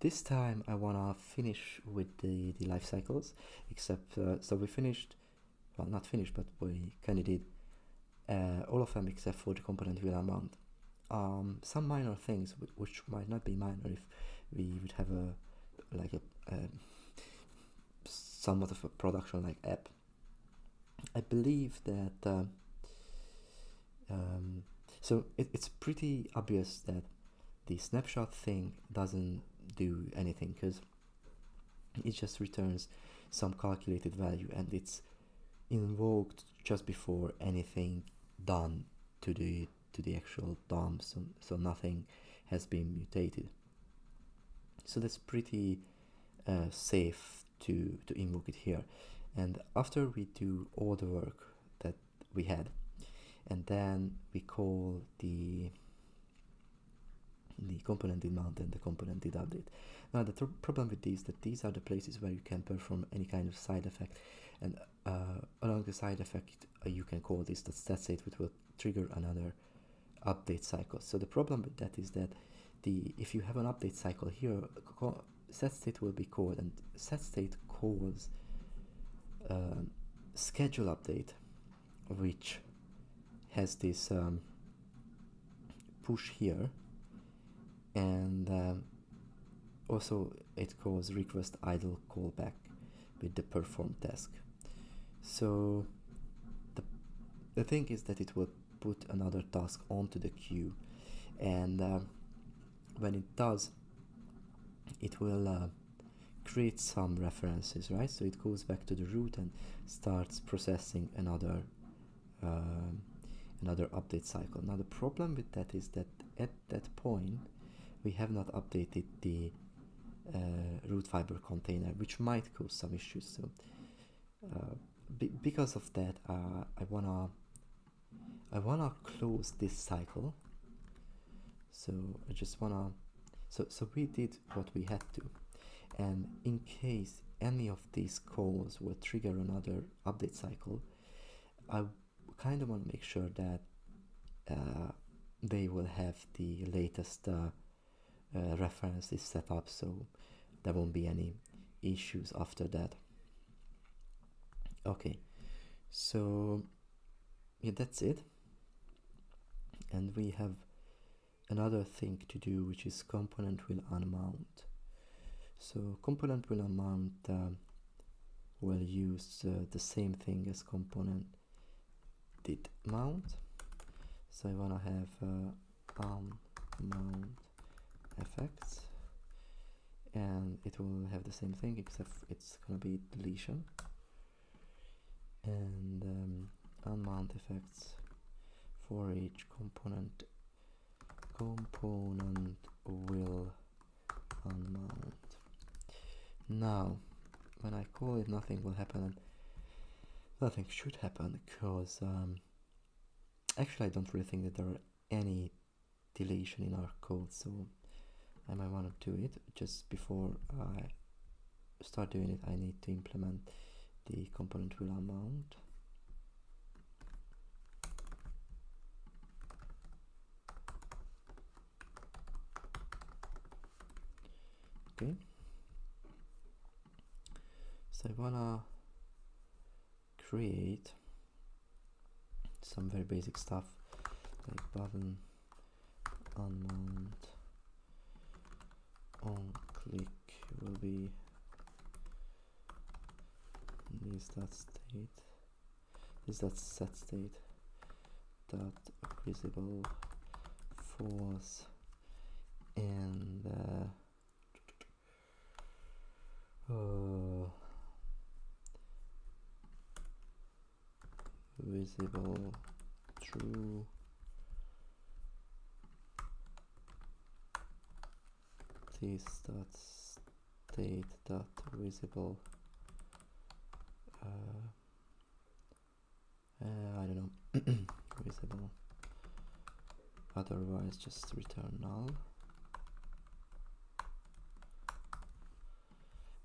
This time I wanna finish with the life cycles, except so we finished, well, not finished, but we kind of did all of them except for the component will amount. Some minor things which might not be minor if we would have a somewhat of a production like app. I believe that so it's pretty obvious that the snapshot thing doesn't do anything, because it just returns some calculated value and it's invoked just before anything done to the actual DOM, so nothing has been mutated. So that's pretty safe to invoke it here. And after we do all the work that we had, and then we call the component did mount and the component did update. Now the problem with these, that these are the places where you can perform any kind of side effect, and along the side effect you can call this the set state, which will trigger another update cycle. So the problem with that is that if you have an update cycle here, set state will be called, and set state calls schedule update, which has this push here, and also it calls request idle callback with the perform task. So the thing is that it will put another task onto the queue, and when it does, it will create some references, right? So it goes back to the root and starts processing another update cycle. Now the problem with that is that at that point we have not updated the root fiber container, which might cause some issues. So because of that, I wanna close this cycle. So I just wanna so we did what we had to, and in case any of these calls will trigger another update cycle, I kind of want to make sure that they will have the latest references set up, so there won't be any issues after that. Okay, so yeah, that's it. And we have another thing to do, which is component will unmount. So component will unmount will use the same thing as component did mount. So I want to have unmount effects, and it will have the same thing, except it's gonna be deletion. And unmount effects for each component will unmount. Now when I call it, nothing will happen, and nothing should happen, because actually I don't really think that there are any deletion in our code, so I might want to do it. Just before I start doing it, I need to implement the component will unmount. Okay, so I wanna create some very basic stuff like button unmount on click will be this dot state, this dot set state dot visible false, and visible true, this dot state dot visible I don't know visible, otherwise just return null.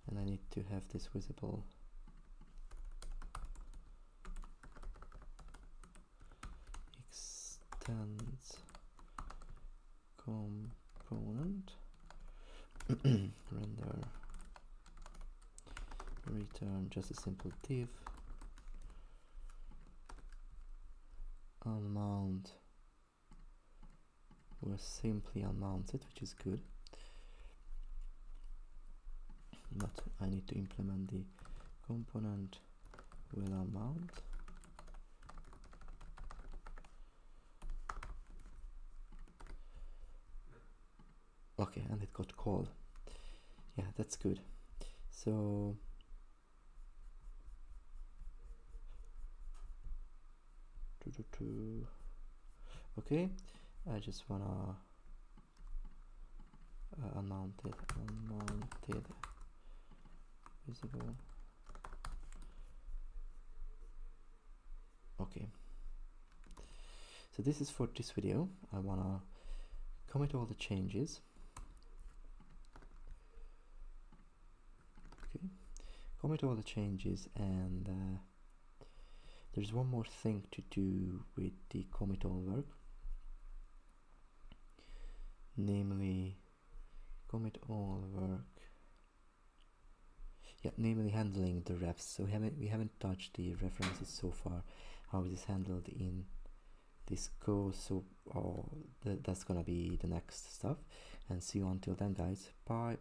And I need to have this visible extends component render return just a simple div unmount was simply unmounted, which is good, but I need to implement the component will unmount. Okay, and it got called. Yeah, that's good. So okay, I just wanna unmounted visible. Okay, so this is for this video. I wanna commit all the changes. Okay, commit all the changes, and there's one more thing to do with the commit all work, namely commit all work. Yeah, namely handling the refs. So we haven't touched the references so far. How it is handled in this code. So that's gonna be the next stuff. And see you until then, guys. Bye.